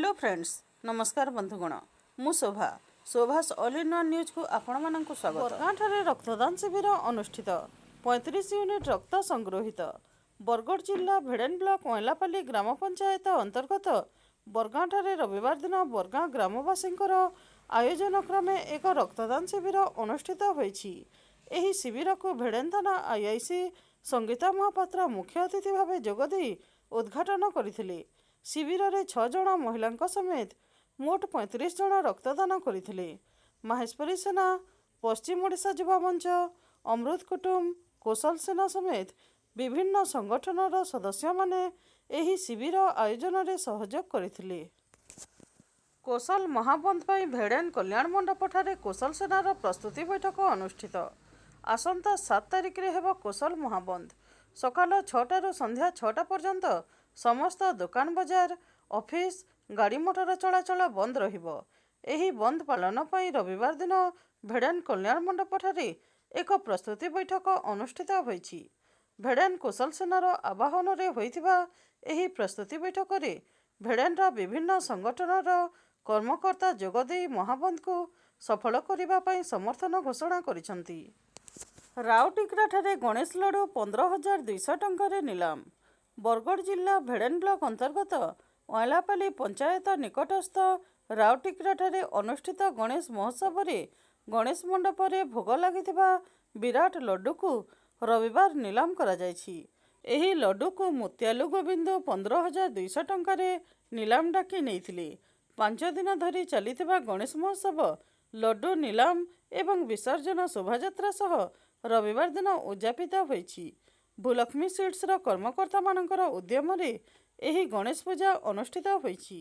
Hello friends, नमस्कार बंधुगण। मु शोभास ऑल इन वन न्यूज को आपण को स्वागत। बरगाँठारे रक्तदान शिविर अनुष्ठित 35 यूनिट रक्त संग्रहित। बरगढ़ जिला भेड़ेन ब्लॉक मैलापाली ग्राम पंचायत अंतर्गत बरगाँठारे रविवार दिन बरगाँ ग्रामवासी आयोजन क्रमे एक रक्तदान शिविर अनुष्ठित होईछि। एही शिविर को भेड़ेन थाना आईआईसी संगीता महापात्र मुख्य अतिथि भाव जोगदे उद्घाटन करथिले। शिविर में 6 जन महिला समेत मोट 35 जन रक्तदान करथिले। माहेश्वरी सेना, पश्चिम ओडिशा युवा मंच, अमृत कुटुंब, कौशल सेना समेत विभिन्न संगठनर सदस्य माने एही शिविर आयोजन में सहयोग करथिले। कौशल महाबंद पर भेड़ेन कल्याण मंडप ठारे कौशल सेनार प्रस्तुति बैठक अनुष्ठित। आसंता 7 तारिख रे हेब कौशल महाबंद। सकाल 6टारू संध्या 6टा पर्यंत समस्त दुकान बजार, ऑफिस, गाड़ी मोटर चलाचल बंद रहिबो। एही बंद पालन पर रविवार दिन भेड़ेन कल्याण मंडप ठारे एक प्रस्तुति बैठक अनुष्ठित होईछि। भेड़ेन कौशल सेनार आवाहन रे होइथिबा एही प्रस्तुति बैठक रे भेड़ेनर विभिन्न संगठनर कर्मकर्ता जोगदे महाबंद को सफल करिबा पई समर्थन घोषणा करिसंती। राउटिकरा ठारे गणेश लड्डू 15,200 टंका निलाम। बरगढ़ जिला भेड़ेन ब्लॉक अंतर्गत मैलापाली पंचायत निकटस्थ राउटिकरा ठारे अनुष्ठित गणेश महोत्सव रे गणेश मंडप रे भोग लागिथिबा विराट लड्डू को रविवार निलाम करा जायछि। एही लड्डू को मुत्यालु गोविंद 15,200 टंका निलाम डाकी नेइथिले। 5 दिन धरी चलिथिबा गणेश महोत्सव लड्डू निलाम एवं विसर्जन शोभायात्रा सह रविवार दिन उद्यापित होईछि। भूलक्ष्मी सीड्सर कर्मकर्ता मानकर उद्यम रे एही गणेश पूजा अनुष्ठित होईछि।